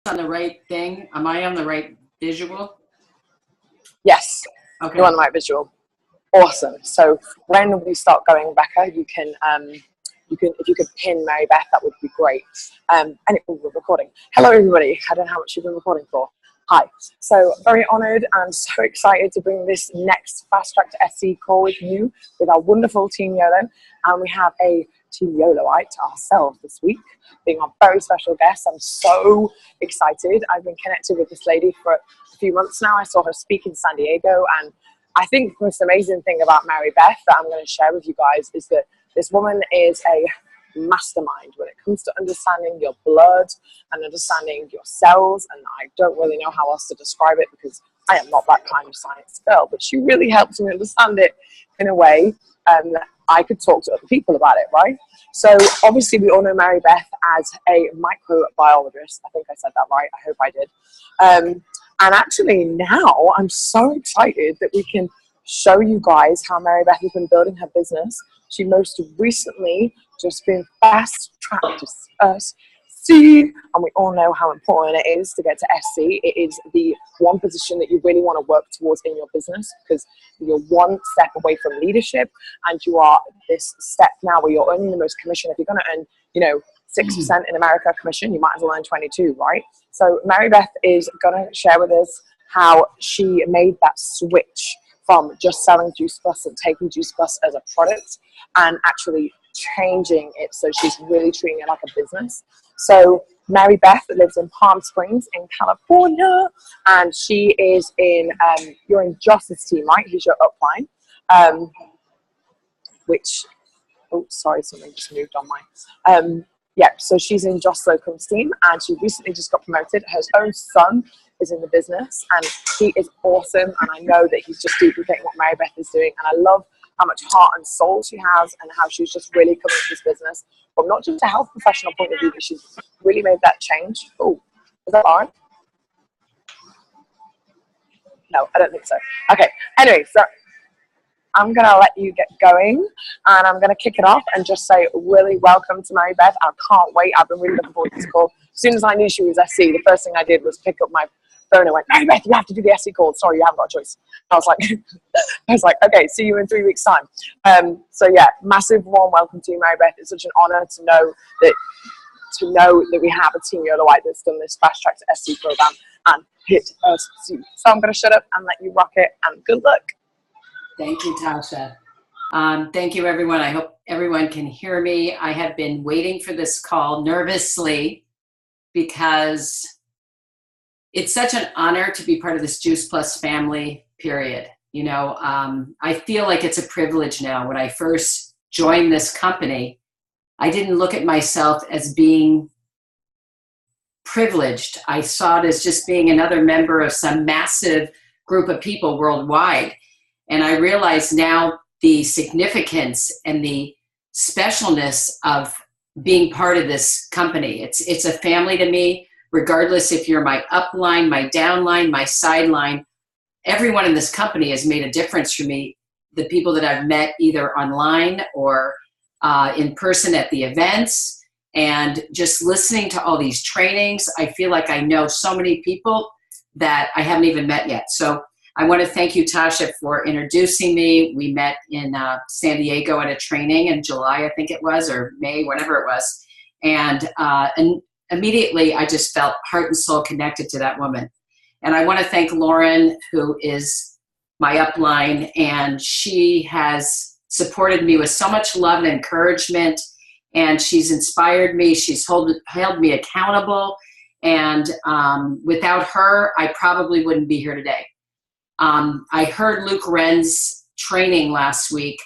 On the right thing? Am I on the right visual? Yes, Okay. you're on the right visual. Awesome. So when we start going, Becca, you can if you could pin Mary Beth, that would be great. And we're recording. Hello, everybody. I don't know how much you've been recording for. Hi. So very honoured and so excited to bring this next Fast Track to SC call with you, with our wonderful Team YOLO. And we have a Team YOLOite ourselves this week, being our very special guest. I'm so excited. I've been connected with this lady for a few months now. I saw her speak in San Diego, and I think the most amazing thing about Mary Beth that I'm going to share with you guys is that this woman is a mastermind when it comes to understanding your blood and understanding your cells. And I don't really know how else to describe it because I am not that kind of science girl, but she really helps me understand it in a way that I could talk to other people about it, right? So obviously we all know Mary Beth as a microbiologist. I think I said that right. I hope I did. And actually now I'm so excited that we can show you guys how Mary Beth has been building her business. She most recently just been fast tracked to SC, and we all know how important it is to get to SC. It is the one position that you really want to work towards in your business because you're one step away from leadership, and you are this step now where you're earning the most commission. If you're going to earn, 6% in America commission, you might as well earn 22, right? So Mary Beth is going to share with us how she made that switch from just selling Juice Plus and taking Juice Plus as a product and actually changing it so she's really treating it like a business. So Mary Beth lives in Palm Springs in California, and she is in, you're in Joss's team, right? He's your upline, something just moved on my, so she's in Joss Locum's team, and she recently just got promoted. Her own son is in the business, and he is awesome, and I know that he's just duplicating what Mary Beth is doing, and I love how much heart and soul she has and how she's just really coming to this business from not just a health professional point of view, but she's really made that change. Oh, is that on? No, I don't think so. Okay, anyway, so I'm going to let you get going, and I'm going to kick it off and just say, really welcome to Mary Beth. I can't wait. I've been really looking forward to this call. As soon as I knew she was SC, the first thing I did was pick up my phone and went, Mary Beth, you have to do the SC call. Sorry, you haven't got a choice. I was like, okay, see you in 3 weeks' time. Massive warm welcome to you, Mary Beth. It's such an honor to know that we have a Team YOLOite that's done this Fast Track to SC program and hit us soon. So I'm going to shut up and let you rock it, and good luck. Thank you, Tasha. Thank you, everyone. I hope everyone can hear me. I have been waiting for this call nervously because it's such an honor to be part of this Juice Plus family, period. I feel like it's a privilege now. When I first joined this company, I didn't look at myself as being privileged. I saw it as just being another member of some massive group of people worldwide. And I realize now the significance and the specialness of being part of this company. It's a family to me, regardless if you're my upline, my downline, my sideline. Everyone in this company has made a difference for me. The people that I've met either online or in person at the events, and just listening to all these trainings, I feel like I know so many people that I haven't even met yet. So I want to thank you, Tasha, for introducing me. We met in San Diego at a training in July, I think it was, or May, whatever it was. And immediately I just felt heart and soul connected to that woman. And I want to thank Lauren, who is my upline, and she has supported me with so much love and encouragement, and she's inspired me. She's held me accountable. And without her, I probably wouldn't be here today. I heard Luke Wren's training last week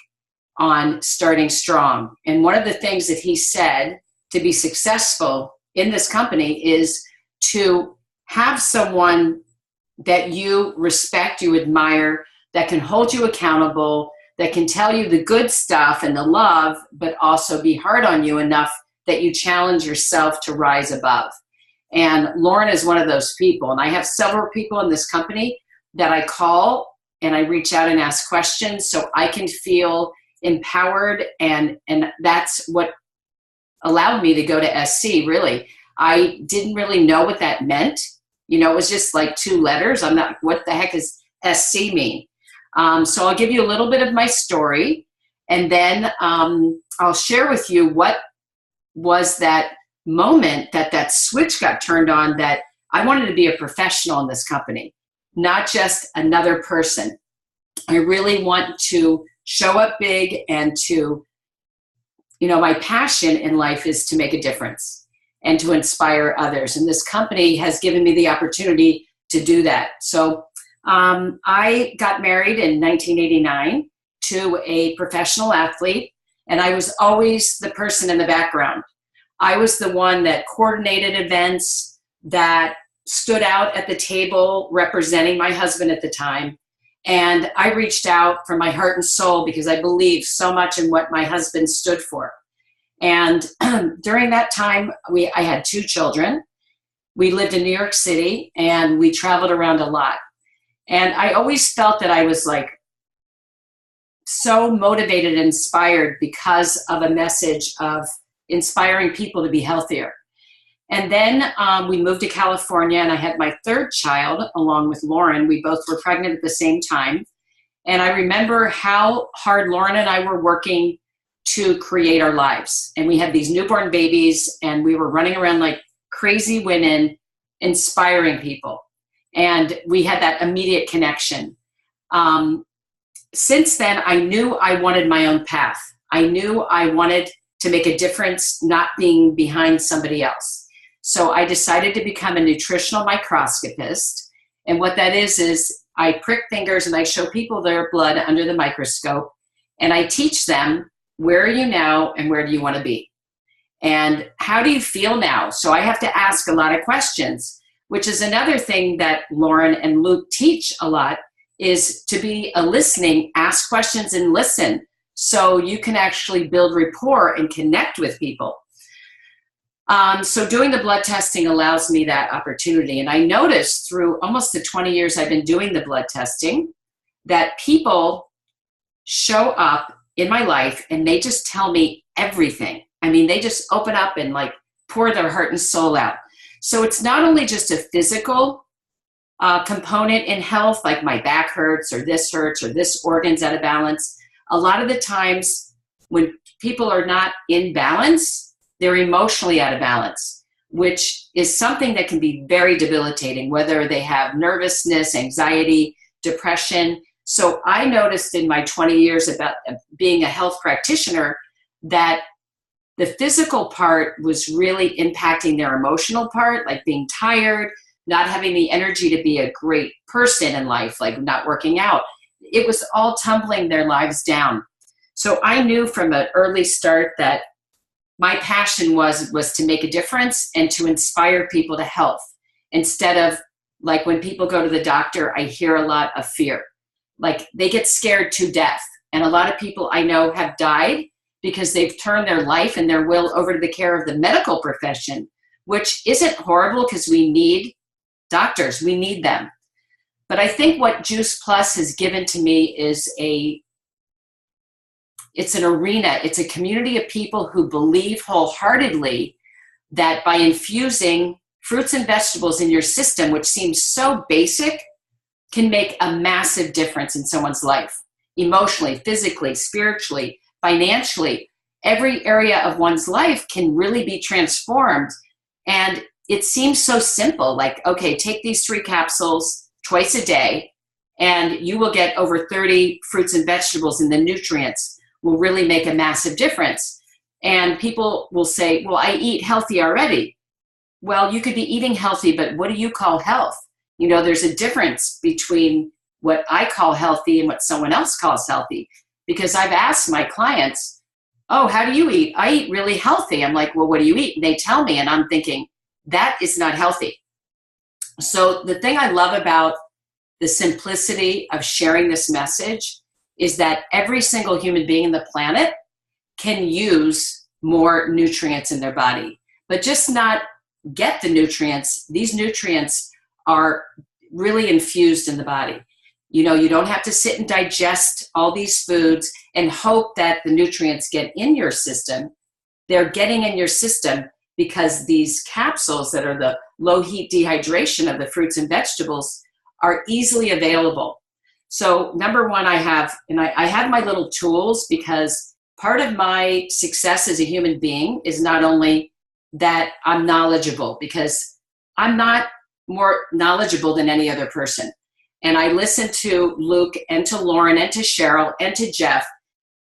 on starting strong. And one of the things that he said to be successful in this company is to have someone that you respect, you admire, that can hold you accountable, that can tell you the good stuff and the love, but also be hard on you enough that you challenge yourself to rise above. And Lauren is one of those people. And I have several people in this company that I call and I reach out and ask questions so I can feel empowered. And that's what allowed me to go to SC, really. I didn't really know what that meant. It was just like 2 letters. I'm not, what the heck does SC mean? So I'll give you a little bit of my story, and then I'll share with you what was that moment that switch got turned on, that I wanted to be a professional in this company, not just another person. I really want to show up big, and to, my passion in life is to make a difference and to inspire others. And this company has given me the opportunity to do that. So I got married in 1989 to a professional athlete, and I was always the person in the background. I was the one that coordinated events, that stood out at the table representing my husband at the time. And I reached out from my heart and soul because I believed so much in what my husband stood for. And during that time, I had 2 children. We lived in New York City, and we traveled around a lot. And I always felt that I was like so motivated and inspired because of a message of inspiring people to be healthier. And then we moved to California, and I had my 3rd child along with Lauren. We both were pregnant at the same time. And I remember how hard Lauren and I were working to create our lives. And we had these newborn babies, and we were running around like crazy women, inspiring people. And we had that immediate connection. Since then, I knew I wanted my own path. I knew I wanted to make a difference, not being behind somebody else. So I decided to become a nutritional microscopist. And what that is I prick fingers and I show people their blood under the microscope, and I teach them, where are you now and where do you want to be? And how do you feel now? So I have to ask a lot of questions, which is another thing that Lauren and Luke teach a lot, is to be a listening, ask questions and listen, so you can actually build rapport and connect with people. So doing the blood testing allows me that opportunity. And I noticed through almost the 20 years I've been doing the blood testing that people show up in my life and they just tell me everything. I mean, they just open up and like pour their heart and soul out. So it's not only just a physical component in health, like my back hurts or this organ's out of balance. A lot of the times when people are not in balance, they're emotionally out of balance, which is something that can be very debilitating, whether they have nervousness, anxiety, depression. So I noticed in my 20 years about being a health practitioner that the physical part was really impacting their emotional part, like being tired, not having the energy to be a great person in life, like not working out. It was all tumbling their lives down. So I knew from an early start that my passion was to make a difference and to inspire people to health. Instead of, like, when people go to the doctor, I hear a lot of fear. Like, they get scared to death. And a lot of people I know have died because they've turned their life and their will over to the care of the medical profession, which isn't horrible because we need doctors. We need them. But I think what Juice Plus has given to me is it's an arena, it's a community of people who believe wholeheartedly that by infusing fruits and vegetables in your system, which seems so basic, can make a massive difference in someone's life. Emotionally, physically, spiritually, financially, every area of one's life can really be transformed. And it seems so simple, like, okay, take these 3 capsules twice a day, and you will get over 30 fruits and vegetables, and the nutrients will really make a massive difference. And people will say, well, I eat healthy already. Well, you could be eating healthy, but what do you call health? There's a difference between what I call healthy and what someone else calls healthy. Because I've asked my clients, oh, how do you eat? I eat really healthy. I'm like, well, what do you eat? And they tell me, and I'm thinking, that is not healthy. So the thing I love about the simplicity of sharing this message is that every single human being on the planet can use more nutrients in their body, but just not get the nutrients. These nutrients are really infused in the body. You don't have to sit and digest all these foods and hope that the nutrients get in your system. They're getting in your system because these capsules that are the low heat dehydration of the fruits and vegetables are easily available. So number one, I have my little tools, because part of my success as a human being is not only that I'm knowledgeable, because I'm not more knowledgeable than any other person. And I listen to Luke and to Lauren and to Cheryl and to Jeff,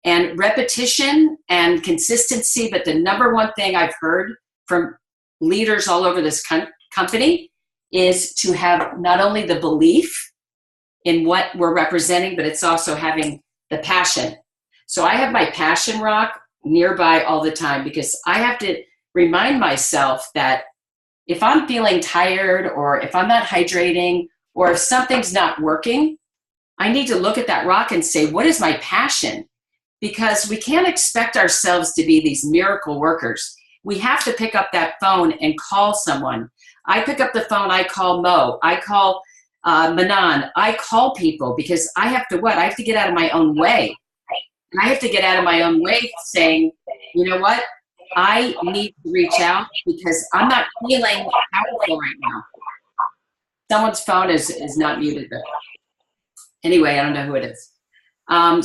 and repetition and consistency. But the number one thing I've heard from leaders all over this company is to have not only the belief in what we're representing, but it's also having the passion. So I have my passion rock nearby all the time, because I have to remind myself that if I'm feeling tired, or if I'm not hydrating, or if something's not working, I need to look at that rock and say, what is my passion? Because we can't expect ourselves to be these miracle workers. We have to pick up that phone and call someone. I pick up the phone, I call Mo, I call Manan, I call people, because I have to I have to get out of my own way. And I have to get out of my own way saying, you know what? I need to reach out because I'm not feeling powerful right now. Someone's phone is not muted, but anyway, I don't know who it is.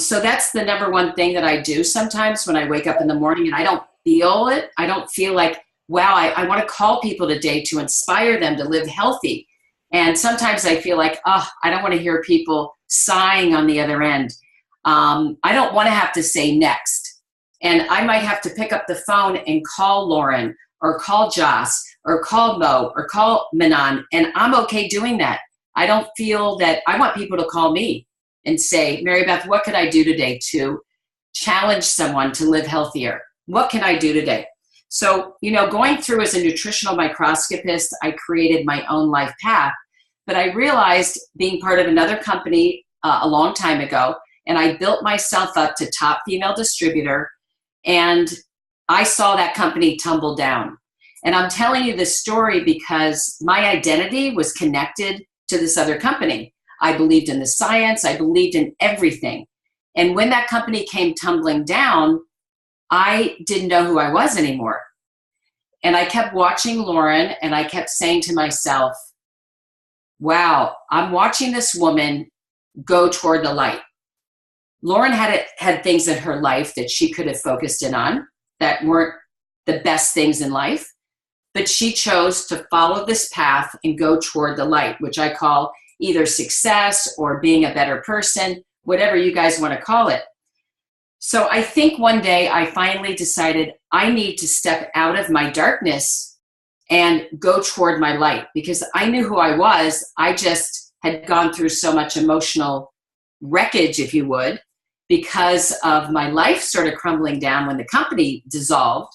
So that's the number one thing that I do sometimes when I wake up in the morning and I don't feel it. I don't feel like, wow, I want to call people today to inspire them to live healthy. And sometimes I feel like, oh, I don't want to hear people sighing on the other end. I don't want to have to say next. And I might have to pick up the phone and call Lauren, or call Joss, or call Mo, or call Manan. And I'm okay doing that. I don't feel that I want people to call me and say, Mary Beth, what could I do today to challenge someone to live healthier? What can I do today? So, going through as a nutritional microscopist, I created my own life path. But I realized, being part of another company a long time ago, and I built myself up to top female distributor, and I saw that company tumble down. And I'm telling you this story because my identity was connected to this other company. I believed in the science. I believed in everything. And when that company came tumbling down, I didn't know who I was anymore. And I kept watching Lauren, and I kept saying to myself, wow, I'm watching this woman go toward the light. Lauren had things in her life that she could have focused in on that weren't the best things in life, but she chose to follow this path and go toward the light, which I call either success or being a better person, whatever you guys want to call it. So I think one day I finally decided I need to step out of my darkness and go toward my light, because I knew who I was. I just had gone through so much emotional wreckage, if you would, because of my life sort of crumbling down when the company dissolved.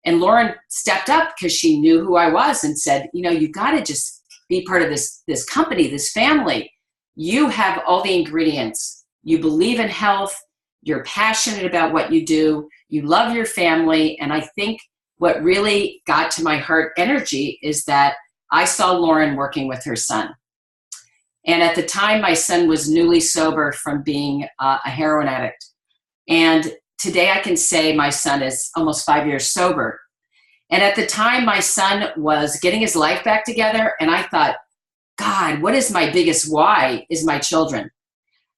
And Lauren stepped up because she knew who I was and said, you got to just be part of this company, this family. You have all the ingredients. You believe in health. You're passionate about what you do. You love your family. And I think what really got to my heart energy is that I saw Lauren working with her son. And at the time, my son was newly sober from being a heroin addict. And today I can say my son is almost 5 years sober. And at the time, my son was getting his life back together. And I thought, God, what is my biggest why is my children.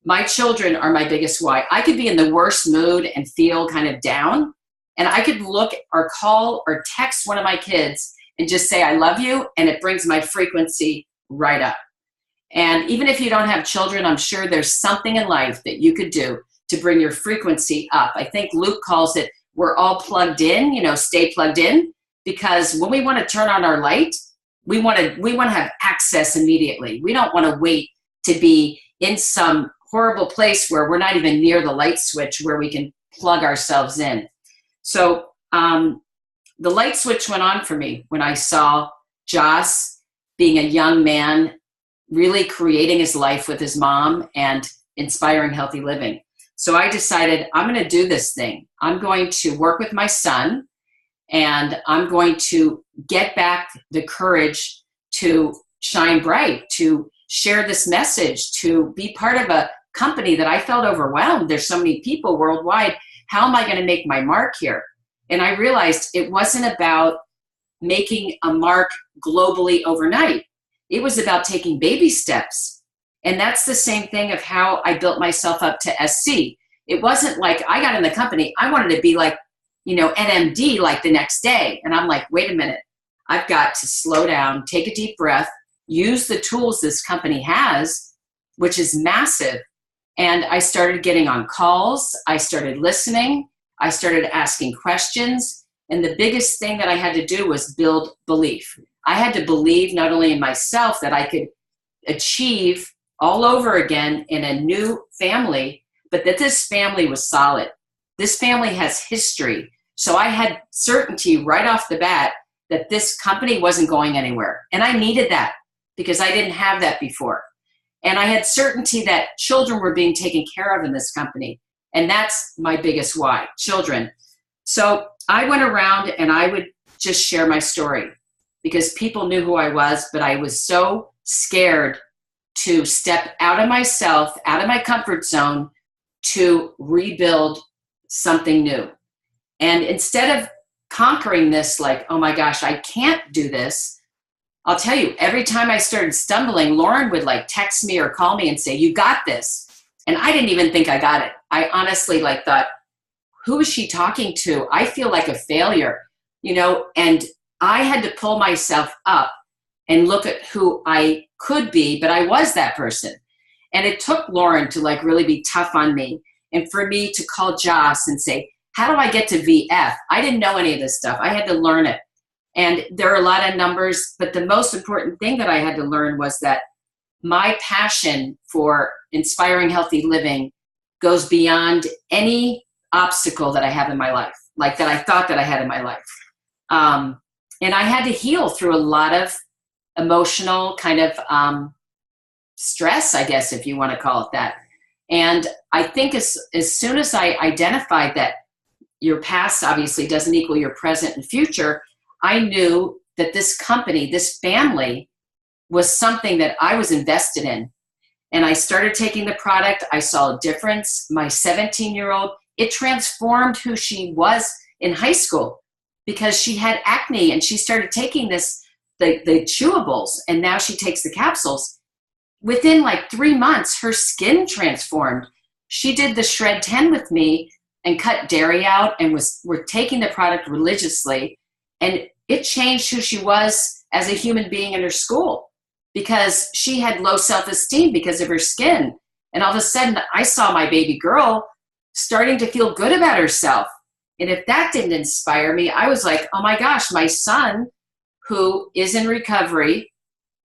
My children are my biggest why. I could be in the worst mood and feel kind of down. And I could look or call or text one of my kids and just say, I love you. And it brings my frequency right up. And even if you don't have children, I'm sure there's something in life that you could do to bring your frequency up. I think Luke calls it, we're all plugged in, stay plugged in, because when we want to turn on our light, we want to have access immediately. We don't want to wait to be in some horrible place where we're not even near the light switch where we can plug ourselves in. So the light switch went on for me when I saw Joss being a young man, really creating his life with his mom and inspiring healthy living. So I decided I'm going to do this thing. I'm going to work with my son, and I'm going to get back the courage to shine bright, to share this message, to be part of a company that I felt overwhelmed. There's so many people worldwide. How am I going to make my mark here? And I realized it wasn't about making a mark globally overnight. It was about taking baby steps. And that's the same thing of how I built myself up to SC. It wasn't like I got in the company, I wanted to be like, NMD like the next day. And I'm like, wait a minute, I've got to slow down, take a deep breath, use the tools this company has, which is massive. And I started getting on calls. I started listening. I started asking questions. And the biggest thing that I had to do was build belief. I had to believe not only in myself that I could achieve all over again in a new family, but that this family was solid. This family has history. So I had certainty right off the bat that this company wasn't going anywhere. And I needed that because I didn't have that before. And I had certainty that children were being taken care of in this company. And that's my biggest why, children. So I went around and I would just share my story because people knew who I was, but I was so scared to step out of myself, out of my comfort zone to rebuild something new. And instead of conquering this, like, oh my gosh, I can't do this, I'll tell you, every time I started stumbling, Lauren would like text me or call me and say, you got this. And I didn't even think I got it. I honestly thought, who is she talking to? I feel like a failure, and I had to pull myself up and look at who I could be, but I was that person. And it took Lauren to really be tough on me and for me to call Joss and say, how do I get to VF? I didn't know any of this stuff. I had to learn it. And there are a lot of numbers, but the most important thing that I had to learn was that my passion for inspiring healthy living goes beyond any obstacle that I have in my life, like that I thought that I had in my life. And I had to heal through a lot of emotional kind of stress, I guess, if you want to call it that. And I think as soon as I identified that your past obviously doesn't equal your present and future, I knew that this company, this family, was something that I was invested in. And I started taking the product. I saw a difference. My 17-year-old, it transformed who she was in high school because she had acne and she started taking the chewables, and now she takes the capsules. Within 3 months, her skin transformed. She did the Shred 10 with me and cut dairy out and we're taking the product religiously. And it changed who she was as a human being in her school because she had low self-esteem because of her skin. And all of a sudden, I saw my baby girl starting to feel good about herself. And if that didn't inspire me, I was like, oh my gosh, my son, who is in recovery,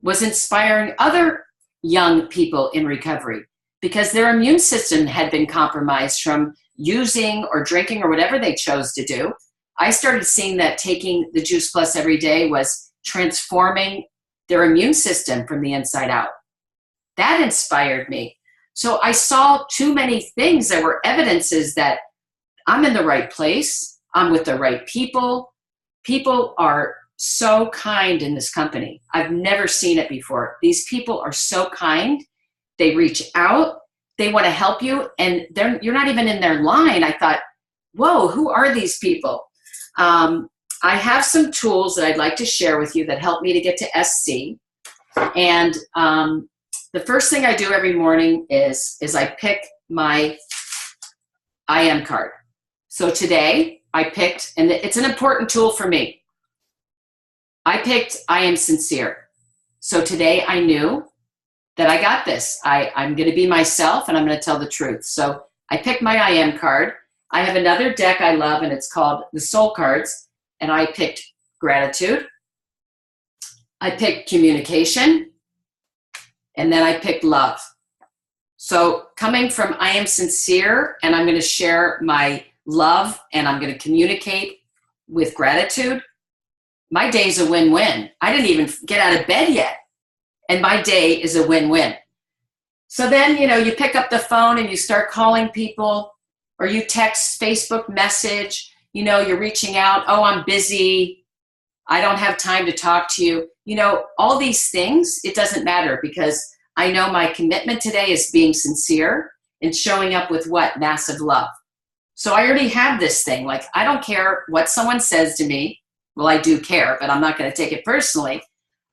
was inspiring other young people in recovery because their immune system had been compromised from using or drinking or whatever they chose to do. I started seeing that taking the Juice Plus every day was transforming their immune system from the inside out. That inspired me. So I saw too many things that were evidences that I'm in the right place. I'm with the right people. People are so kind in this company. I've never seen it before. These people are so kind. They reach out. They want to help you. And you're not even in their line. I thought, whoa, who are these people? I have some tools that I'd like to share with you that help me to get to SC. And the first thing I do every morning is I pick my IM card. So today I picked, and it's an important tool for me. I picked I am sincere. So today I knew that I got this. I'm going to be myself and I'm going to tell the truth. So I picked my I am card. I have another deck I love and it's called the Soul Cards. And I picked gratitude. I picked communication. And then I picked love. So coming from I am sincere, and I'm going to share my love and I'm going to communicate with gratitude. My day's a win-win. I didn't even get out of bed yet. And my day is a win-win. So then, you pick up the phone and you start calling people, or you text, Facebook message, you're reaching out. Oh, I'm busy. I don't have time to talk to you. All these things, it doesn't matter because I know my commitment today is being sincere and showing up with what? Massive love. So I already have this thing. I don't care what someone says to me. well, I do care, but I'm not going to take it personally.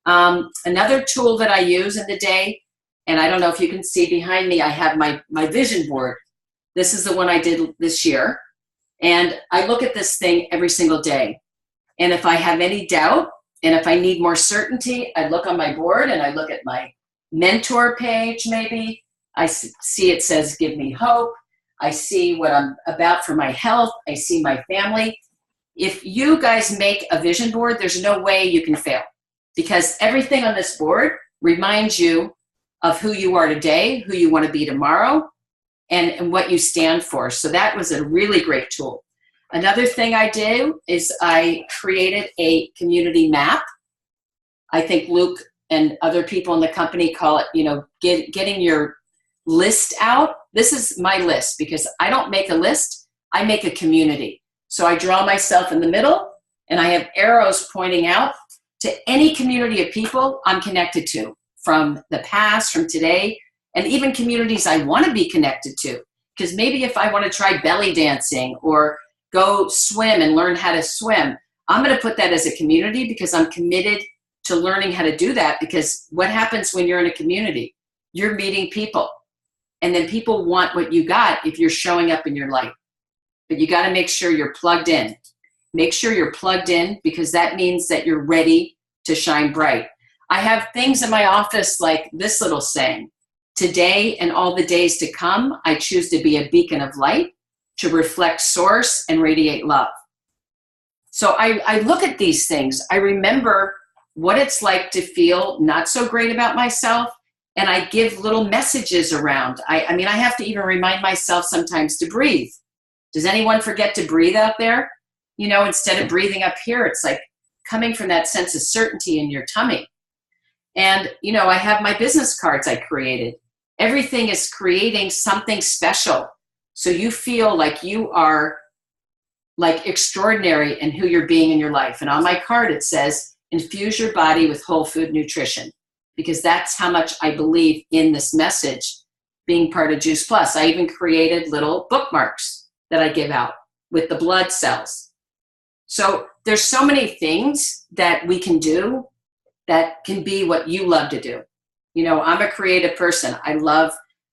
Another tool that I use in the day, and I don't know if you can see behind me, I have my vision board. This is the one I did this year. And I look at this thing every single day. And if I have any doubt, and if I need more certainty, I look on my board and I look at my mentor page maybe. I see it says, give me hope. I see what I'm about for my health. I see my family. If you guys make a vision board, there's no way you can fail, because everything on this board reminds you of who you are today, who you want to be tomorrow, and what you stand for. So that was a really great tool. Another thing I do is I created a community map. I think Luke and other people in the company call it, getting your list out. This is my list, because I don't make a list, I make a community. So I draw myself in the middle, and I have arrows pointing out to any community of people I'm connected to, from the past, from today, and even communities I want to be connected to. Because maybe if I want to try belly dancing or go swim and learn how to swim, I'm going to put that as a community, because I'm committed to learning how to do that. Because what happens when you're in a community? You're meeting people, and then people want what you got if you're showing up in your light. But you got to make sure you're plugged in. Make sure you're plugged in, because that means that you're ready to shine bright. I have things in my office like this little saying: today and all the days to come, I choose to be a beacon of light, to reflect source and radiate love. So I look at these things. I remember what it's like to feel not so great about myself, and I give little messages around. I mean, I have to even remind myself sometimes to breathe. Does anyone forget to breathe out there? Instead of breathing up here, it's like coming from that sense of certainty in your tummy. And, I have my business cards I created. Everything is creating something special. So you feel like you are like extraordinary in who you're being in your life. And on my card, it says, infuse your body with whole food nutrition, because that's how much I believe in this message being part of Juice Plus. I even created little bookmarks that I give out with the blood cells. So there's so many things that we can do that can be what you love to do. I'm a creative person. I love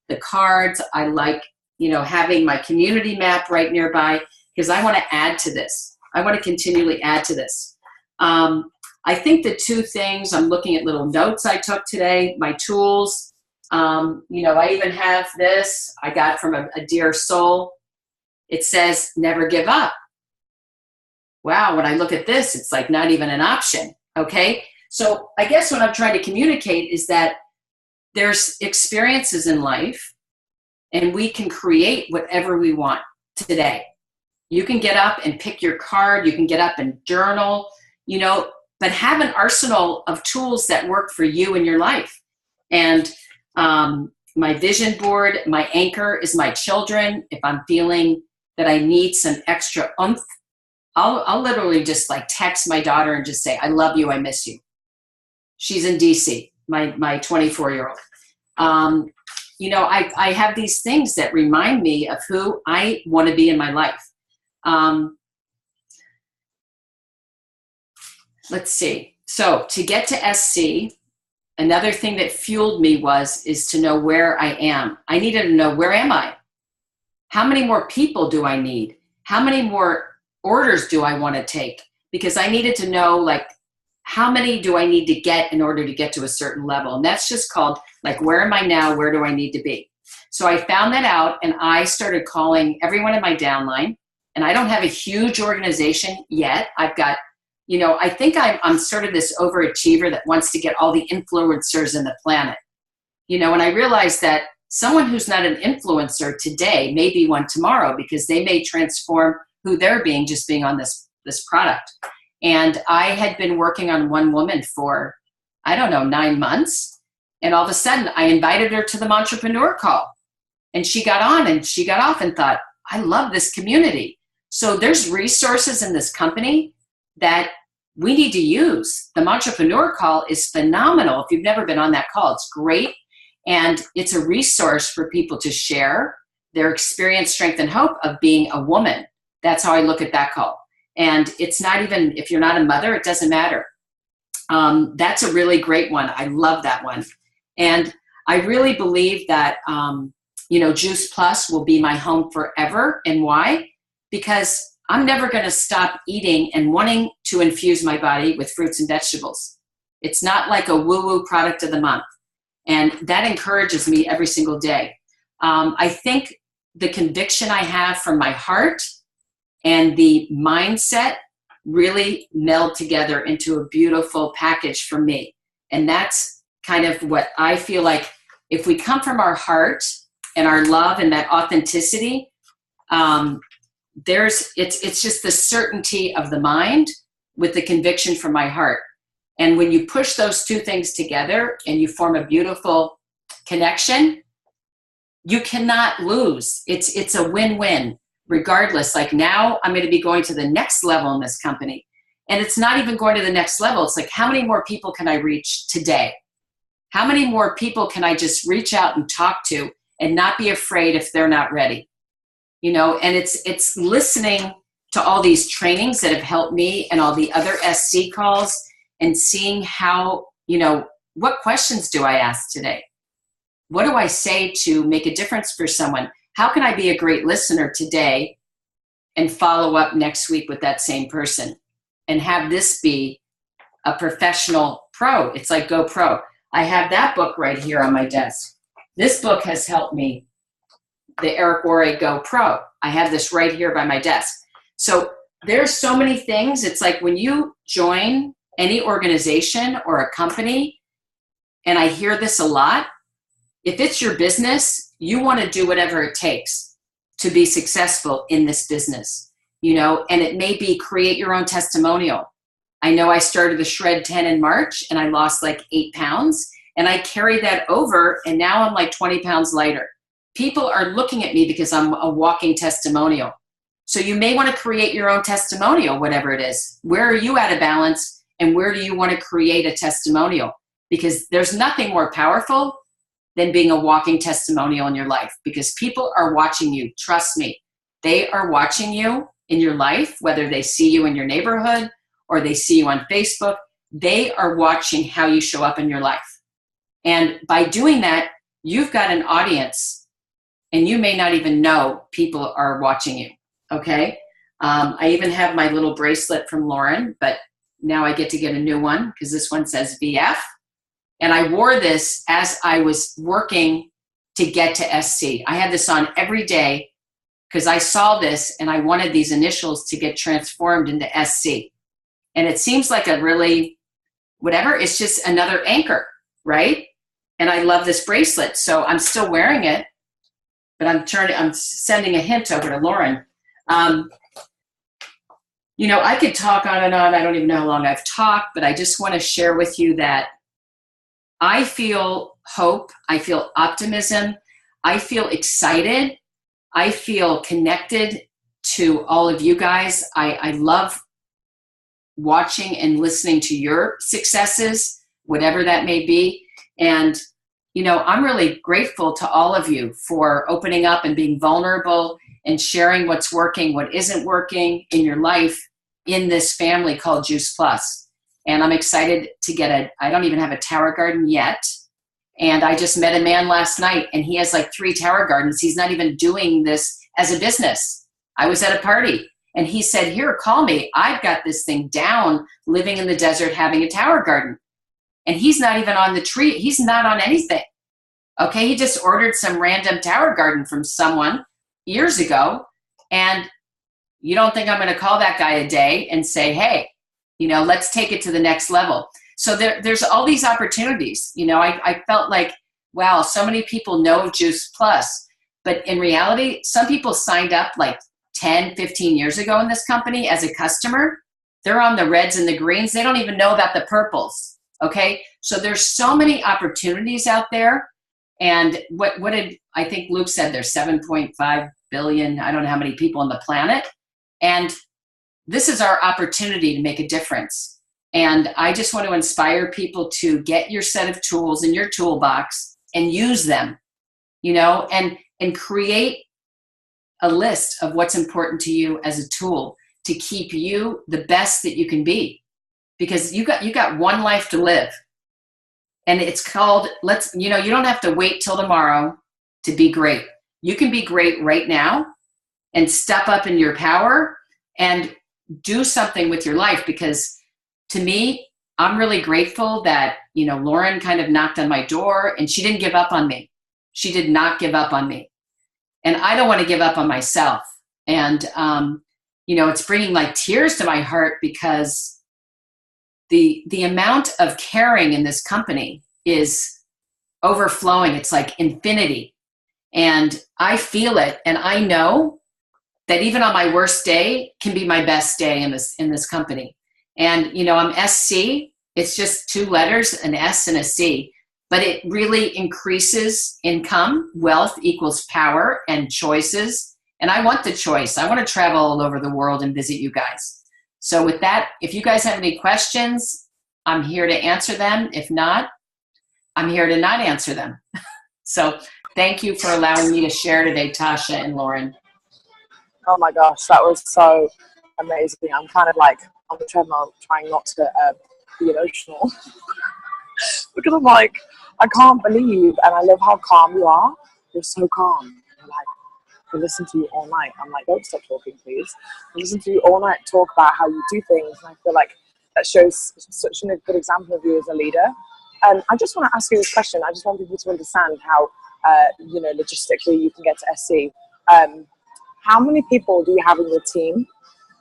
the cards. I like, having my community map right nearby, because I want to add to this. I want to continually add to this. I think the two things, I'm looking at little notes I took today, my tools. I even have this I got from a dear soul. It says, never give up. Wow, when I look at this, it's like not even an option, okay? So I guess what I'm trying to communicate is that there's experiences in life, and we can create whatever we want today. You can get up and pick your card, you can get up and journal, but have an arsenal of tools that work for you in your life. And my vision board, my anchor is my children. If I'm feeling that I need some extra oomph, I'll literally just like text my daughter and just say, I love you, I miss you. She's in DC, my 24-year-old. I have these things that remind me of who I want to be in my life. Let's see. So to get to SC, another thing that fueled me is to know where I am. I needed to know, where am I? How many more people do I need? How many more orders do I want to take? Because I needed to know, like, how many do I need to get in order to get to a certain level? And that's just called, like, where am I now? Where do I need to be? So I found that out, and I started calling everyone in my downline. And I don't have a huge organization yet. I've got, I think I'm sort of this overachiever that wants to get all the influencers in the planet. And I realized that someone who's not an influencer today may be one tomorrow, because they may transform who they're being just being on this product. And I had been working on one woman for, 9 months. And all of a sudden I invited her to the Entrepreneur Call, and she got on and she got off and thought, I love this community. So there's resources in this company that we need to use. The Entrepreneur Call is phenomenal. If you've never been on that call, it's great. And it's a resource for people to share their experience, strength, and hope of being a woman. That's how I look at that call. And it's not even, if you're not a mother, it doesn't matter. That's a really great one. I love that one. And I really believe that, Juice Plus will be my home forever. And why? Because I'm never going to stop eating and wanting to infuse my body with fruits and vegetables. It's not like a woo-woo product of the month. And that encourages me every single day. I think the conviction I have from my heart and the mindset really meld together into a beautiful package for me. And that's kind of what I feel like. If we come from our heart and our love and that authenticity, it's just the certainty of the mind with the conviction from my heart. And when you push those two things together and you form a beautiful connection, you cannot lose. It's a win-win regardless. Like now I'm going to be going to the next level in this company. And it's not even going to the next level. It's like, how many more people can I reach today? How many more people can I just reach out and talk to and not be afraid if they're not ready? And it's listening to all these trainings that have helped me and all the other SC calls and seeing how, what questions do I ask today? What do I say to make a difference for someone? How can I be a great listener today and follow up next week with that same person and have this be a professional pro? It's like Go Pro. I have that book right here on my desk. This book has helped me, the Eric Worre Go Pro. I have this right here by my desk. So there's so many things. It's like when you join any organization or a company, and I hear this a lot, if it's your business, you want to do whatever it takes to be successful in this business, and it may be create your own testimonial. I know I started the Shred 10 in March and I lost like 8 pounds and I carried that over and now I'm like 20 pounds lighter. People are looking at me because I'm a walking testimonial. So you may want to create your own testimonial, whatever it is. Where are you out of balance and where do you want to create a testimonial? Because there's nothing more powerful than being a walking testimonial in your life, because people are watching you. Trust me, they are watching you in your life, whether they see you in your neighborhood or they see you on Facebook. They are watching how you show up in your life. And by doing that, you've got an audience and you may not even know people are watching you. Okay. I even have my little bracelet from Lauren, but now I get to get a new one because this one says VF. And I wore this as I was working to get to SC. I had this on every day because I saw this and I wanted these initials to get transformed into SC. And it seems like a really, whatever, it's just another anchor, right? And I love this bracelet. So I'm still wearing it, but I'm sending a hint over to Lauren. I could talk on and on. I don't even know how long I've talked, but I just want to share with you that I feel hope. I feel optimism. I feel excited. I feel connected to all of you guys. I love watching and listening to your successes, whatever that may be. And, I'm really grateful to all of you for opening up and being vulnerable and sharing what's working, what isn't working in your life in this family called Juice Plus. And I'm excited to I don't even have a tower garden yet. And I just met a man last night and he has like 3 tower gardens. He's not even doing this as a business. I was at a party and he said, here, call me. I've got this thing down, living in the desert, having a tower garden. And he's not even on the tree. He's not on anything. Okay. He just ordered some random tower garden from someone years ago. And you don't think I'm going to call that guy a day and say, hey, let's take it to the next level. So there's all these opportunities. I felt like, wow, so many people know of Juice Plus, but in reality, some people signed up like 10, 15 years ago in this company as a customer. They're on the reds and the greens. They don't even know about the purples. Okay. So there's so many opportunities out there. And what did, I think Luke said there's 7.5 billion, I don't know how many people on the planet. And this is our opportunity to make a difference. And I just want to inspire people to get your set of tools in your toolbox and use them, and create a list of what's important to you as a tool. to keep you the best that you can be, because you got one life to live. And it's called, you don't have to wait till tomorrow to be great. You can be great right now and step up in your power and do something with your life. Because to me, I'm really grateful that, Lauren kind of knocked on my door and she didn't give up on me. She did not give up on me. And I don't want to give up on myself. And, it's bringing like tears to my heart, because the amount of caring in this company is overflowing. It's like infinity. And I feel it. And I know that even on my worst day can be my best day in this company. And, I'm SC. It's just 2 letters, an S and a C. But it really increases income. Wealth equals power and choices. And I want the choice. I want to travel all over the world and visit you guys. So with that, if you guys have any questions, I'm here to answer them. If not, I'm here to not answer them. So thank you for allowing me to share today, Tasha and Lauren. Oh my gosh, that was so amazing. I'm kind of like on the treadmill trying not to be emotional because I'm like, I can't believe, and I love how calm you are. You're so calm. You're like, I listen to you all night. I'm like, don't stop talking, please. I listen to you all night talk about how you do things, and I feel like that shows such a good example of you as a leader. I just want to ask you this question. I just want people to understand how, logistically you can get to SC. How many people do you have in your team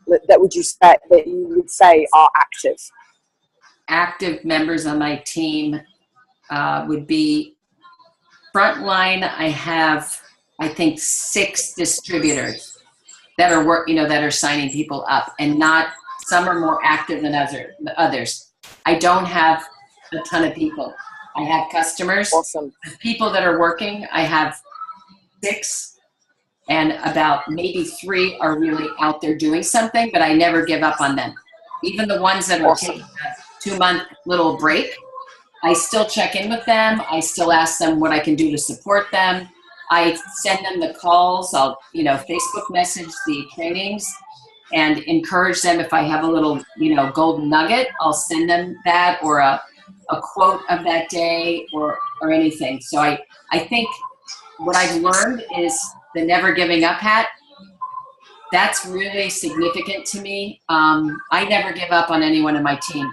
that you would say are active? Active members on my team would be frontline. I have, I think, 6 distributors that are signing people up, and some are more active than others. I don't have a ton of people. I have customers. Awesome. People that are working, I have 6, and about maybe 3 are really out there doing something, but I never give up on them. Even the ones that are awesome. taking a 2-month little break, I still check in with them. I still ask them what I can do to support them. I send them the calls. I'll, Facebook message the trainings and encourage them. If I have a little, golden nugget, I'll send them that, or a quote of that day, or anything. So I think what I've learned is the never giving up hat. That's really significant to me. I never give up on anyone in my team.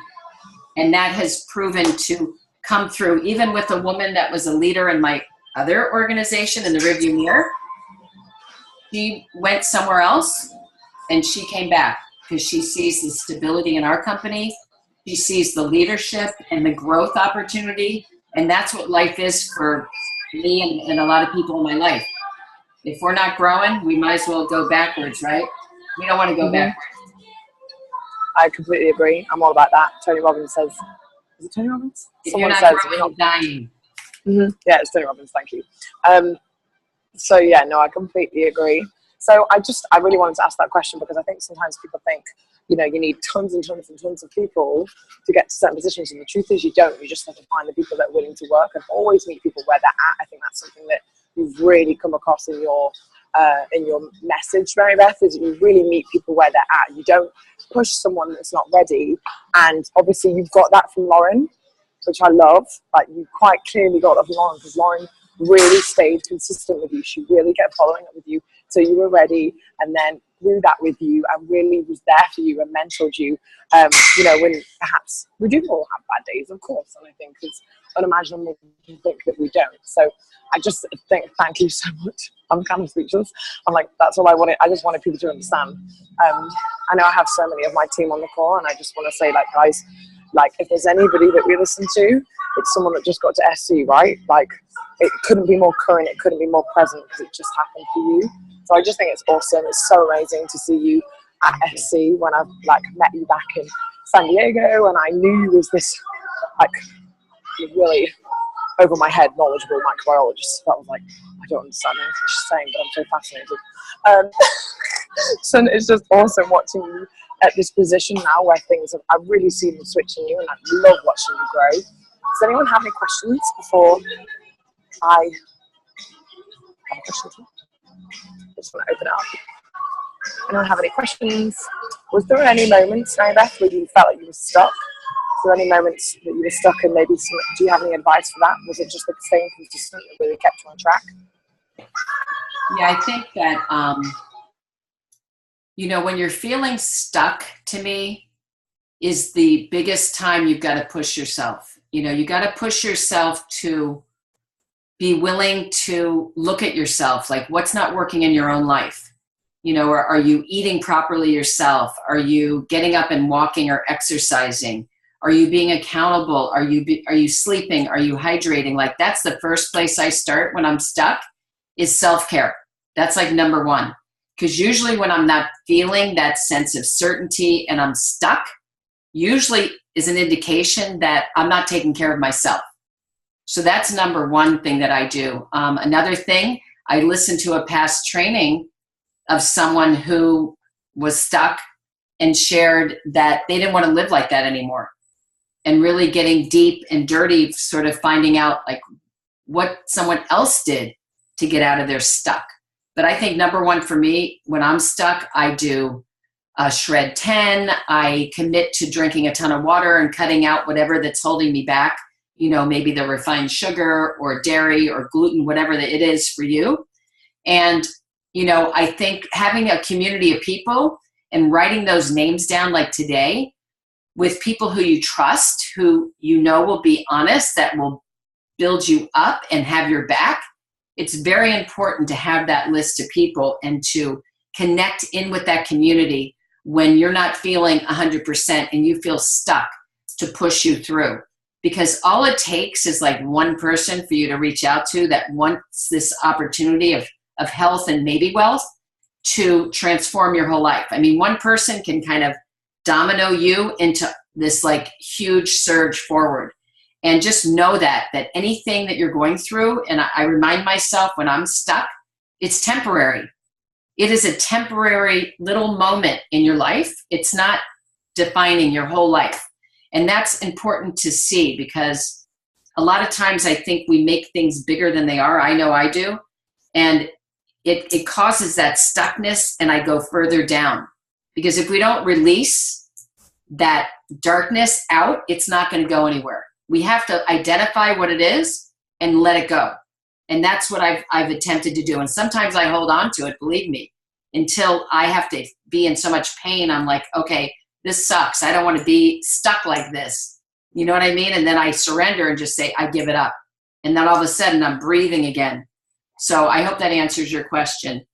And that has proven to come through, even with a woman that was a leader in my other organization in the rearview mirror. She went somewhere else and she came back because she sees the stability in our company. She sees the leadership and the growth opportunity. And that's what life is for me and a lot of people in my life. If we're not growing, we might as well go backwards, right? We don't want to go backwards. I completely agree. I'm all about that. Tony Robbins says, is it Tony Robbins? If you're not growing, you're dying. Mm-hmm. Yeah, it's Tony Robbins. Thank you. So yeah, no, I completely agree. So I really wanted to ask that question because I think sometimes people think, you need tons and tons and tons of people to get to certain positions. And the truth is you don't. You just have to find the people that are willing to work and always meet people where they're at. I think that's something that you've really come across in your message, Mary Beth, is you really meet people where they're at. You don't push someone that's not ready. And obviously you've got that from Lauren, which I love. Like, you quite clearly got that from Lauren, because Lauren really stayed consistent with you. She really kept following up with you till you were ready, and then grew that with you and really was there for you and mentored you. When perhaps we do all have bad days, of course, and I think it's unimaginable to think that we don't. So I just think, thank you so much. I'm kind of speechless. I'm like, that's all I wanted. I just wanted people to understand. I know I have so many of my team on the call, and I just want to say, like, guys, like, if there's anybody that we listen to, it's someone that just got to SC, right? Like, it couldn't be more current, it couldn't be more present, because it just happened for you. So I just think it's awesome. It's so amazing to see you at SC when I've met you back in San Diego, and I knew you was this really over my head knowledgeable microbiologist. That was like, I don't understand anything she's saying, but I'm so fascinated. So it's just awesome watching you at this position now where I've really seen them switching you, and I love watching you grow. Does anyone have any questions before I have a question? I just want to open it up. Anyone have any questions? Was there any moments, Mary Beth, where you felt like you were stuck? Was there any moments that you were stuck, and maybe do you have any advice for that? Was it just like staying consistent that really kept you on track? Yeah, I think that, when you're feeling stuck, to me, is the biggest time you've got to push yourself. You got to push yourself to be willing to look at yourself, like what's not working in your own life. Are you eating properly yourself? Are you getting up and walking or exercising? Are you being accountable? Are you sleeping? Are you hydrating? Like, that's the first place I start when I'm stuck, is self-care. That's like number one. Because usually when I'm not feeling that sense of certainty and I'm stuck, usually is an indication that I'm not taking care of myself. So that's number one thing that I do. Another thing, I listened to a past training of someone who was stuck and shared that they didn't want to live like that anymore. And really getting deep and dirty, sort of finding out like what someone else did to get out of their stuck. But I think number one for me, when I'm stuck, I do Shred 10. I commit to drinking a ton of water and cutting out whatever that's holding me back. Maybe the refined sugar or dairy or gluten, whatever it is for you. And, I think having a community of people and writing those names down, like today, with people who you trust, who will be honest, that will build you up and have your back. It's very important to have that list of people and to connect in with that community when you're not feeling 100% and you feel stuck, to push you through. Because all it takes is like one person for you to reach out to that wants this opportunity of health and maybe wealth to transform your whole life. I mean, one person can kind of domino you into this like huge surge forward. And just know that anything that you're going through, and I remind myself when I'm stuck, it's temporary. It is a temporary little moment in your life. It's not defining your whole life. And that's important to see, because a lot of times I think we make things bigger than they are. I know I do. And it causes that stuckness, and I go further down. Because if we don't release that darkness out, it's not going to go anywhere. We have to identify what it is and let it go. And that's what I've attempted to do. And sometimes I hold on to it, believe me, until I have to be in so much pain. I'm like, okay, this sucks. I don't want to be stuck like this. You know what I mean? And then I surrender and just say, I give it up. And then all of a sudden I'm breathing again. So I hope that answers your question.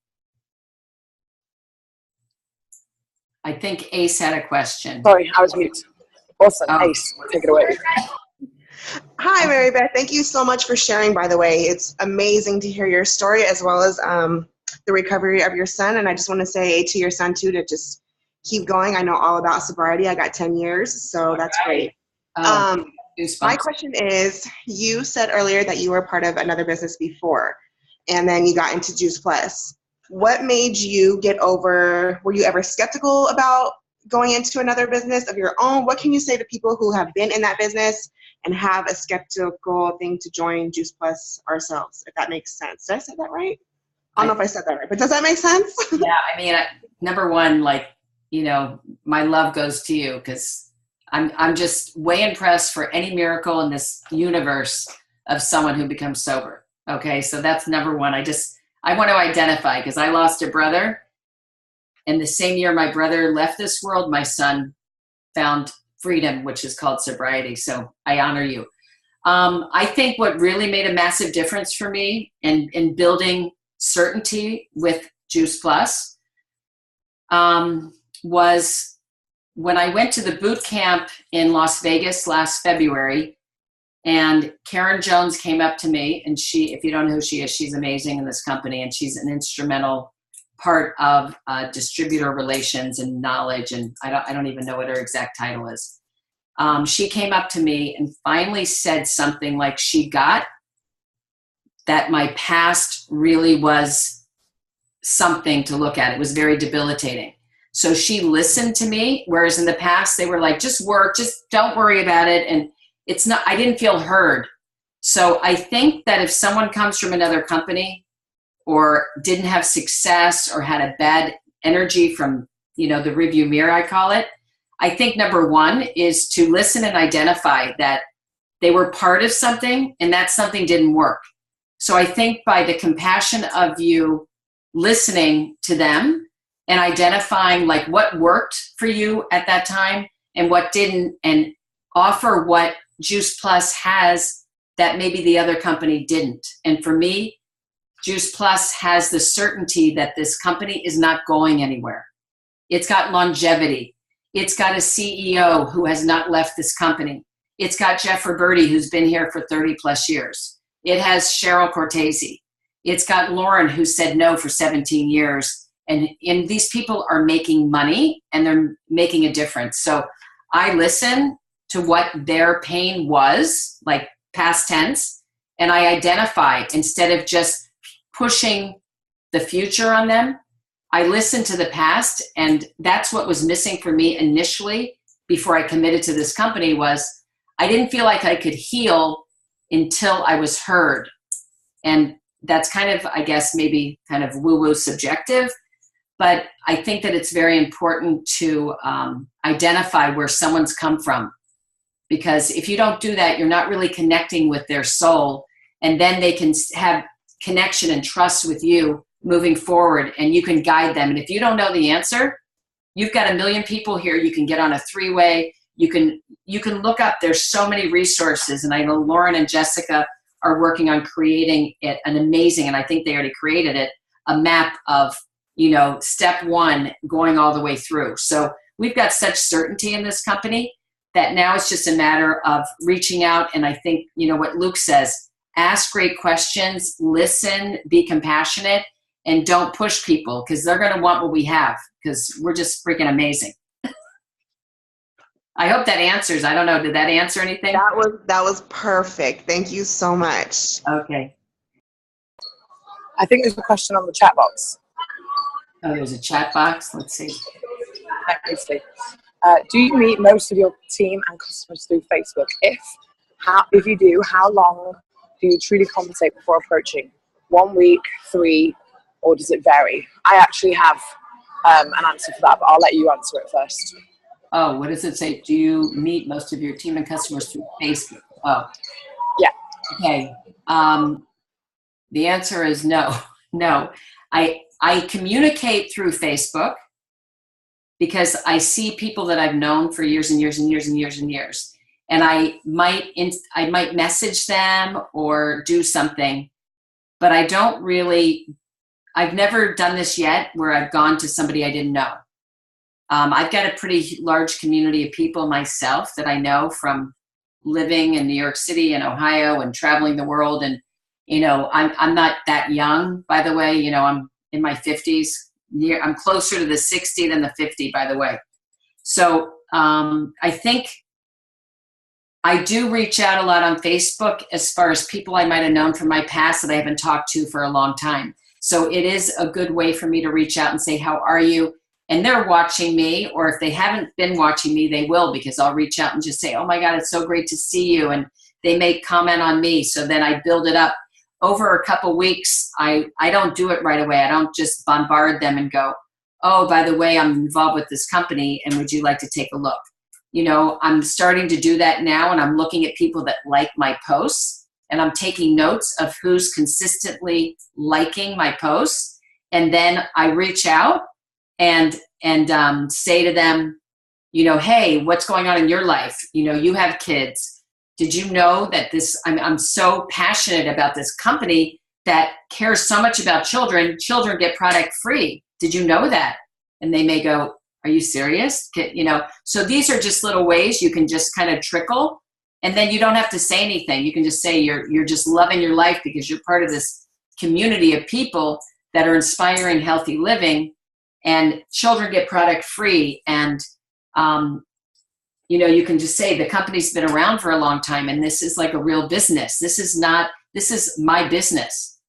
I think Ace had a question. Sorry, I was mute. Awesome. Oh. Ace, take it away. Hi, Mary Beth. Thank you so much for sharing, by the way. It's amazing to hear your story, as well as the recovery of your son. And I just want to say to your son, too, to just keep going. I know all about sobriety. I got 10 years, so that's great. My question is, you said earlier that you were part of another business before, and then you got into Juice Plus. What made you get over, were you ever skeptical about going into another business of your own? What can you say to people who have been in that business and have a skeptical thing to join Juice Plus ourselves, if that makes sense? Did I say that right? I don't know if I said that right, but does that make sense? Yeah, I mean, number one, like, my love goes to you, because I'm just way impressed for any miracle in this universe of someone who becomes sober. Okay, so that's number one. I want to identify, because I lost a brother, and the same year my brother left this world, my son found freedom, which is called sobriety. So I honor you. I think what really made a massive difference for me in building certainty with Juice Plus was when I went to the boot camp in Las Vegas last February, and Karen Jones came up to me, and she, if you don't know who she is, she's amazing in this company, and she's an instrumental part of distributor relations and knowledge, and I don't even know what her exact title is. She came up to me and finally said something like she got that my past really was something to look at. It was very debilitating. So she listened to me, whereas in the past they were like, just work, just don't worry about it. And it's not, I didn't feel heard. So I think that if someone comes from another company or didn't have success or had a bad energy from, the review mirror, I call it. I think number one is to listen and identify that they were part of something and that something didn't work. So I think by the compassion of you listening to them and identifying like what worked for you at that time and what didn't, and offer what Juice Plus has that maybe the other company didn't. And for me, Juice Plus has the certainty that this company is not going anywhere. It's got longevity. It's got a CEO who has not left this company. It's got Jeff Roberti, who's been here for 30 plus years. It has Cheryl Cortese. It's got Lauren, who said no for 17 years. And these people are making money and they're making a difference. So I listen to what their pain was, like past tense, and I identify instead of just pushing the future on them. I listen to the past, and that's what was missing for me initially before I committed to this company was I didn't feel like I could heal until I was heard. And that's kind of, I guess, maybe kind of woo-woo subjective, but I think that it's very important to identify where someone's come from. Because if you don't do that, you're not really connecting with their soul, and then they can have connection and trust with you moving forward, and you can guide them. And if you don't know the answer, you've got 1 million people here. You can get on a 3-way. You can look up. There's so many resources, and I know Lauren and Jessica are working on creating it an amazing, and I think they already created it, a map of step 1 going all the way through. So we've got such certainty in this company that now it's just a matter of reaching out. And I think, what Luke says, ask great questions, listen, be compassionate, and don't push people because they're going to want what we have because we're just freaking amazing. I hope that answers. I don't know. Did that answer anything? That was perfect. Thank you so much. Okay. I think there's a question on the chat box. Oh, there's a chat box. Let's see. Do you meet most of your team and customers through Facebook? If you do, how long do you truly compensate before approaching? 1 week, 3, or does it vary? I actually have an answer for that, but I'll let you answer it first. Oh, what does it say? Do you meet most of your team and customers through Facebook? Oh. Yeah. Okay. The answer is no. No. I communicate through Facebook because I see people that I've known for years and years and years and years and years. And I might message them or do something, but I've never done this yet where I've gone to somebody I didn't know. I've got a pretty large community of people myself that I know from living in New York City and Ohio and traveling the world. And, I'm not that young, by the way, I'm in my 50s. I'm closer to the 60 than the 50, by the way. So I think I do reach out a lot on Facebook as far as people I might have known from my past that I haven't talked to for a long time. So it is a good way for me to reach out and say, how are you? And they're watching me, or if they haven't been watching me, they will, because I'll reach out and just say, oh my God, it's so great to see you. And they may comment on me. So then I build it up. Over a couple weeks, I don't do it right away. I don't just bombard them and go, oh, by the way, I'm involved with this company, and would you like to take a look? I'm starting to do that now, and I'm looking at people that like my posts, and I'm taking notes of who's consistently liking my posts. And then I reach out and say to them, hey, what's going on in your life? You have kids. Did you know that I'm so passionate about this company that cares so much about children. Children get product free. Did you know that? And they may go, are you serious? So these are just little ways you can just kind of trickle, and then you don't have to say anything. You can just say you're just loving your life because you're part of this community of people that are inspiring healthy living, and children get product free. And, you can just say the company's been around for a long time, and this is like a real business. This is my business.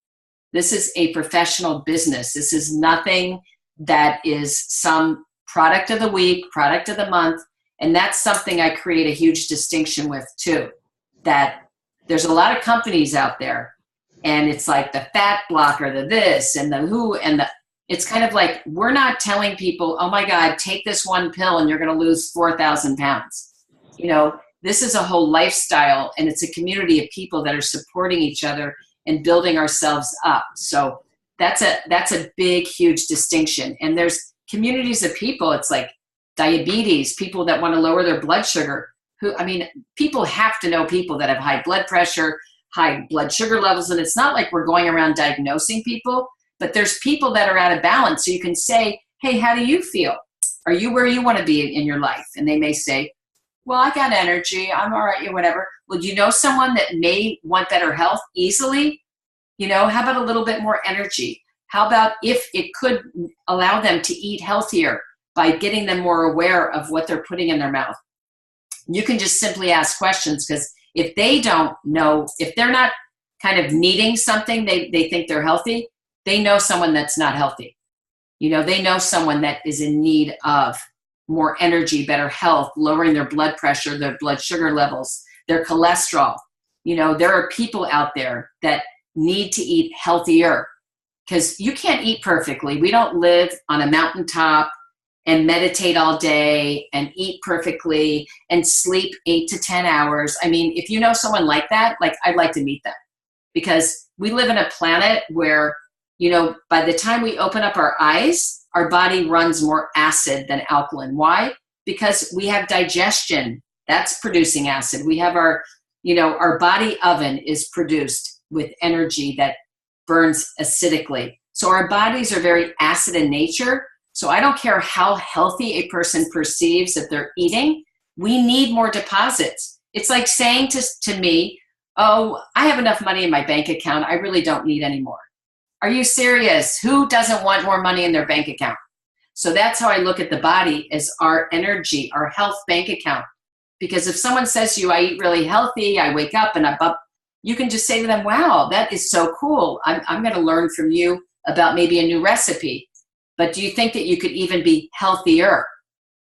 This is a professional business. This is nothing that is some product of the week, product of the month. And that's something I create a huge distinction with too, that there's a lot of companies out there, and it's like the fat blocker, the this and the who, and It's kind of like, we're not telling people, oh my God, take this one pill and you're going to lose 4,000 pounds. You know, this is a whole lifestyle, and it's a community of people that are supporting each other and building ourselves up. So that's a big, huge distinction. And there's communities of people. It's like diabetes, people that want to lower their blood sugar. People have to know people that have high blood pressure, high blood sugar levels. And it's not like we're going around diagnosing people, but there's people that are out of balance. So you can say, hey, how do you feel? Are you where you want to be in your life? And they may say, well, I got energy, I'm all right, whatever. Well, do you know someone that may want better health easily? You know, how about a little bit more energy? How about if it could allow them to eat healthier by getting them more aware of what they're putting in their mouth? You can just simply ask questions, because if they don't know, if they're not kind of needing something, they think they're healthy, they know someone that's not healthy. You know, they know someone that is in need of more energy, better health, lowering their blood pressure, their blood sugar levels, their cholesterol. You know, there are people out there that need to eat healthier, because you can't eat perfectly. We don't live on a mountaintop and meditate all day and eat perfectly and sleep 8 to 10 hours. I mean, if you know someone like that, like, I'd like to meet them, because we live in a planet where, you know, by the time we open up our eyes, our body runs more acid than alkaline. Why? Because we have digestion that's producing acid. We have our body oven is produced with energy that burns acidically. So our bodies are very acid in nature. So I don't care how healthy a person perceives that they're eating, we need more deposits. It's like saying to me, oh, I have enough money in my bank account, I really don't need any more. Are you serious? Who doesn't want more money in their bank account? So that's how I look at the body, as our energy, our health bank account. Because if someone says to you, I eat really healthy, I wake up and I'm up, you can just say to them, wow, that is so cool. I'm going to learn from you about maybe a new recipe. But do you think that you could even be healthier?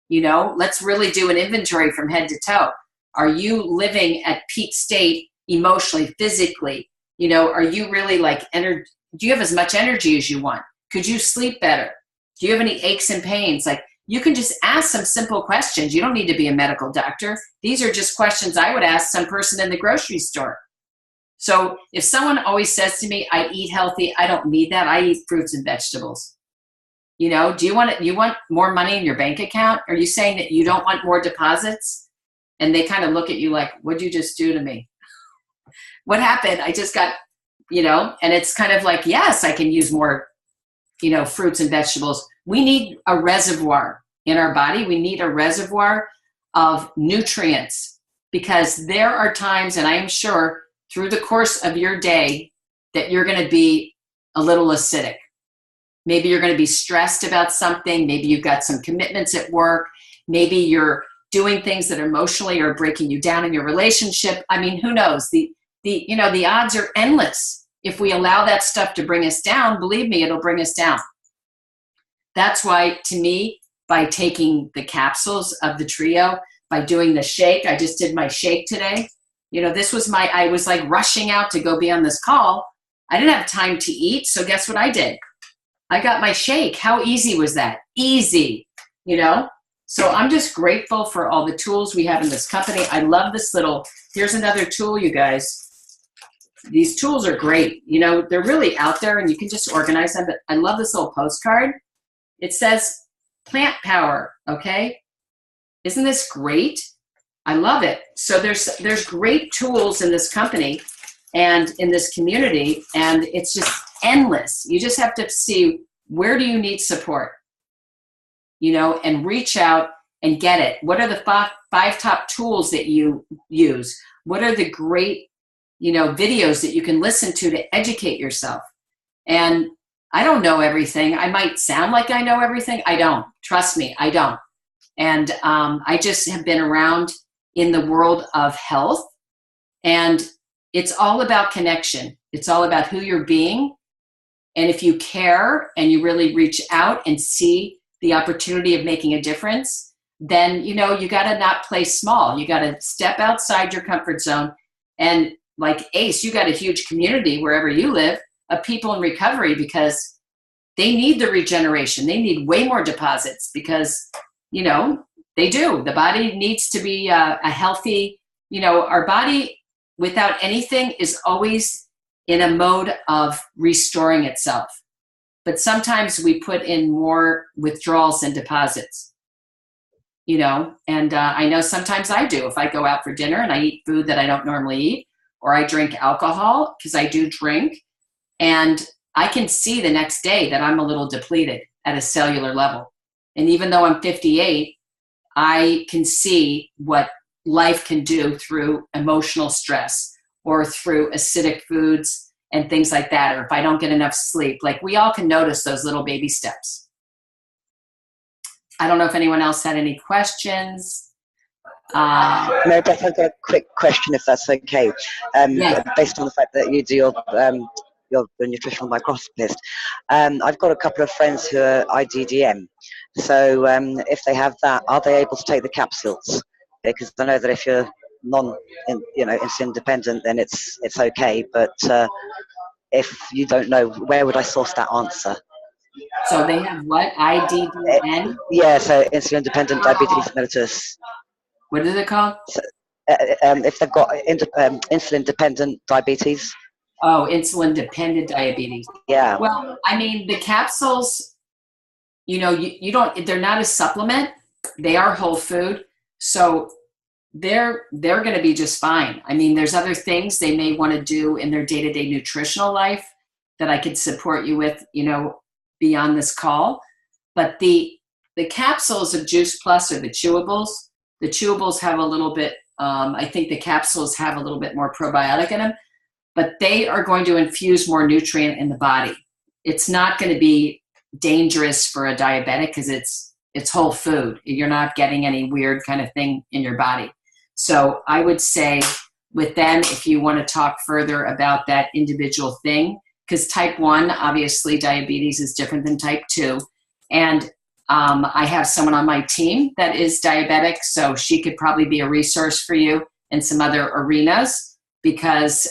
You know, let's really do an inventory from head to toe. Are you living at peak state emotionally, physically? You know, are you really like energy? Do you have as much energy as you want? Could you sleep better? Do you have any aches and pains? Like, you can just ask some simple questions. You don't need to be a medical doctor. These are just questions I would ask some person in the grocery store. So if someone always says to me, I eat healthy, I don't need that. I eat fruits and vegetables. You know, you want more money in your bank account? Are you saying that you don't want more deposits? And they kind of look at you like, what'd you just do to me? What happened? I just got, you know, and it's kind of like, yes, I can use more, you know, fruits and vegetables. We need a reservoir in our body. We need a reservoir of nutrients, because there are times, and I am sure through the course of your day, that you're going to be a little acidic. Maybe you're going to be stressed about something. Maybe you've got some commitments at work. Maybe you're doing things that emotionally are breaking you down in your relationship. I mean, who knows? The odds are endless. If we allow that stuff to bring us down, believe me, it'll bring us down. That's why, to me, by taking the capsules of the trio, by doing the shake, I just did my shake today. You know, I was like rushing out to go be on this call. I didn't have time to eat. So guess what I did? I got my shake. How easy was that? Easy, you know? So I'm just grateful for all the tools we have in this company. I love this here's another tool, you guys. These tools are great. You know, they're really out there and you can just organize them. But I love this little postcard. It says plant power, okay? Isn't this great? I love it. So there's great tools in this company and in this community, and it's just endless. You just have to see, where do you need support? You know, and reach out and get it. What are the five top tools that you use? What are the great, you know, videos that you can listen to educate yourself? And I don't know everything. I might sound like I know everything. I don't. Trust me, I don't. And I just have been around in the world of health, and it's all about connection. It's all about who you're being. And if you care and you really reach out and see the opportunity of making a difference, then, you know, you got to not play small. You got to step outside your comfort zone. And like Ace, you got a huge community wherever you live of people in recovery, because they need the regeneration. They need way more deposits because, you know, they do. The body needs to be a healthy, you know, our body without anything is always in a mode of restoring itself. But sometimes we put in more withdrawals and deposits, you know, and I know sometimes I do. If I go out for dinner and I eat food that I don't normally eat, or I drink alcohol, because I do drink, and I can see the next day that I'm a little depleted at a cellular level. And even though I'm 58, I can see what life can do through emotional stress or through acidic foods and things like that, or if I don't get enough sleep. Like, we all can notice those little baby steps. I don't know if anyone else had any questions. Mary Beth, I've got a quick question, if that's okay. Yeah. Based on the fact that you do your nutritional microscopist, I've got a couple of friends who are IDDM. So if they have that, are they able to take the capsules? Because I know that if you're insulin dependent, then it's okay. But if you don't know, where would I source that answer? So they have what? IDDN? Yeah, so insulin dependent diabetes mellitus. What is it called? So, if they've got insulin dependent diabetes. Oh, insulin dependent diabetes. Yeah. Well, I mean, the capsules, you know, you don't, they're not a supplement. They are whole food. So they're going to be just fine. I mean, there's other things they may want to do in their day-to-day nutritional life that I could support you with, you know, beyond this call. But the capsules of Juice Plus are the chewables. The chewables have a little bit, I think the capsules have a little bit more probiotic in them, but they are going to infuse more nutrient in the body. It's not going to be dangerous for a diabetic because it's whole food. You're not getting any weird kind of thing in your body. So I would say with them, if you want to talk further about that individual thing, because type 1, obviously diabetes is different than type 2. And I have someone on my team that is diabetic, so she could probably be a resource for you in some other arenas, because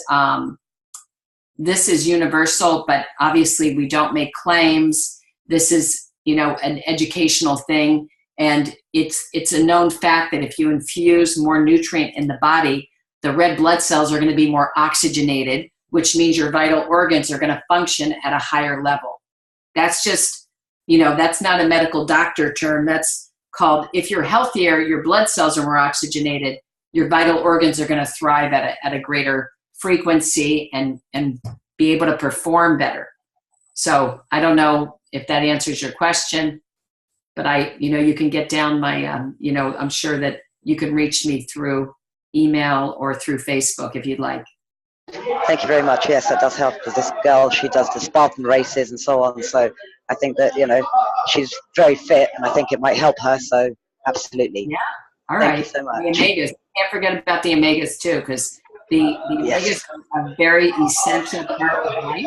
this is universal, but obviously we don't make claims. This is, you know, an educational thing, and it's a known fact that if you infuse more nutrient in the body, the red blood cells are going to be more oxygenated, which means your vital organs are going to function at a higher level. That's just, you know, that's not a medical doctor term. That's called, if you're healthier, your blood cells are more oxygenated, your vital organs are going to thrive at a greater frequency and be able to perform better. So I don't know if that answers your question, but you can get down my, I'm sure that you can reach me through email or through Facebook if you'd like. Thank you very much. Yes, that does help, because this girl, she does the Spartan races and so on. So I think that, you know, she's very fit, and I think it might help her. So absolutely. Yeah. All right. Thank you so much. The omegas. Can't forget about the omegas too, because the omegas are a very essential part of life.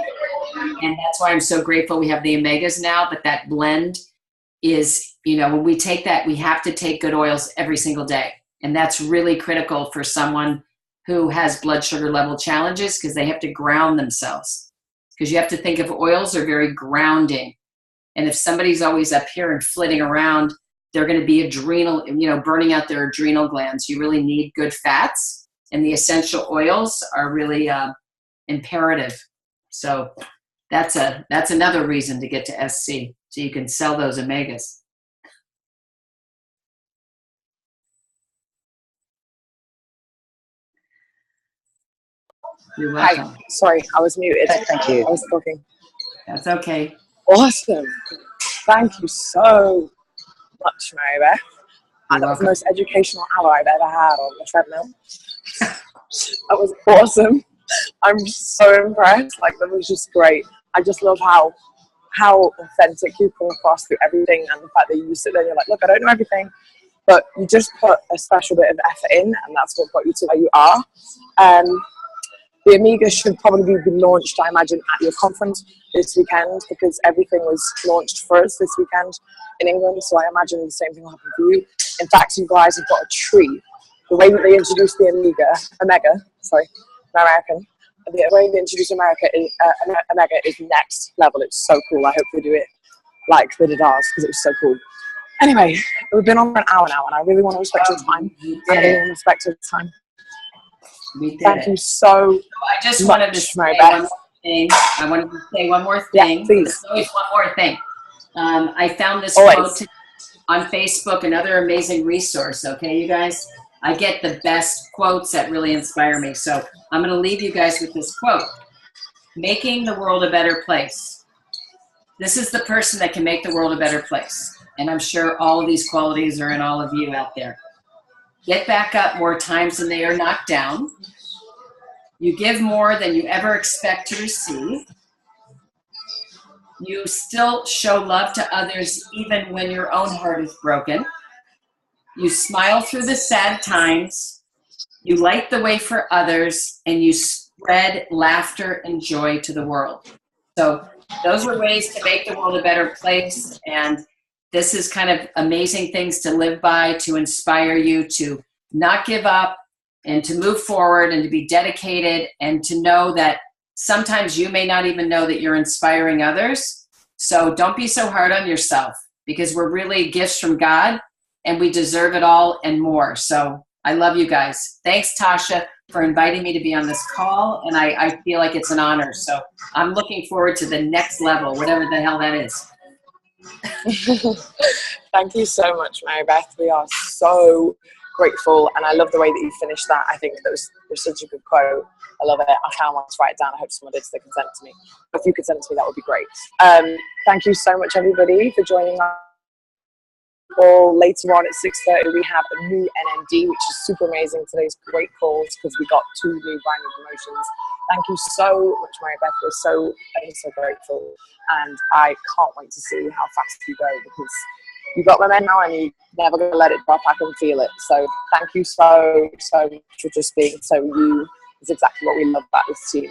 And that's why I'm so grateful we have the omegas now. But that blend is, you know, when we take that, we have to take good oils every single day. And that's really critical for someone who has blood sugar level challenges, because they have to ground themselves. Because you have to think of oils are very grounding. And if somebody's always up here and flitting around, they're going to be burning out their adrenal glands. You really need good fats, and the essential oils are really imperative. So that's another reason to get to SC, so you can sell those omegas. You're welcome. Hi, sorry, I was muted. Thank you. I was talking. That's okay. Awesome. Thank you so much, Mary Beth. You're That was the welcome. most educational hour I've ever had on the treadmill. That was awesome. I'm so impressed. Like, that was just great. I just love how authentic you come across through everything, and the fact that you sit there and you're like, look, I don't know everything, but you just put a special bit of effort in, and that's what got you to where you are. The Amiga should probably be launched, I imagine, at your conference this weekend, because everything was launched for us this weekend in England, so I imagine the same thing will happen for you. In fact, you guys have got a treat. The way that they introduced the Omega, American, the way they introduce Omega is next level. It's so cool. I hope they do it like they did ours because it was so cool. Anyway, we've been on for an hour now, and I really want to respect your time. And I really want to respect your time. Thank you so I just much, wanted to say Mary one Beth. more thing. I wanted to say one more thing. Yeah, please. There's always one more thing. I found this Always. quote on Facebook, another amazing resource. Okay, you guys? I get the best quotes that really inspire me. So I'm going to leave you guys with this quote. Making the world a better place. This is the person that can make the world a better place. And I'm sure all of these qualities are in all of you out there. Get back up more times than they are knocked down. You give more than you ever expect to receive. You still show love to others even when your own heart is broken. You smile through the sad times. You light the way for others, and you spread laughter and joy to the world. So those are ways to make the world a better place. And this is kind of amazing things to live by, to inspire you to not give up and to move forward and to be dedicated and to know that sometimes you may not even know that you're inspiring others. So don't be so hard on yourself, because we're really gifts from God and we deserve it all and more. So I love you guys. Thanks, Tasha, for inviting me to be on this call. And I feel like it's an honor. So I'm looking forward to the next level, whatever the hell that is. Thank you so much, Mary Beth. We are so grateful, and I love the way that you finished that. I think that was such a good quote. I love it. I can't wait to write it down. I hope someone did, so they can send it to me. If you could send it to me, that would be great. Thank you so much, everybody, for joining us. Well, later on at 6:30, we have a new NMD, which is super amazing. Today's great calls because we got 2 new brand new promotions. Thank you so much, Mary Beth. I'm so grateful, and I can't wait to see how fast you go, because you got momentum now and you're never going to let it drop. I can feel it. So thank you so much for just being so you. It's exactly what we love about this team.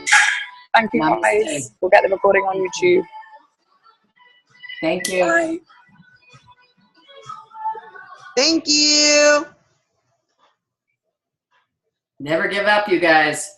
Thank you, guys. We'll get the recording on YouTube. Thank you. Bye. Thank you. Never give up, you guys.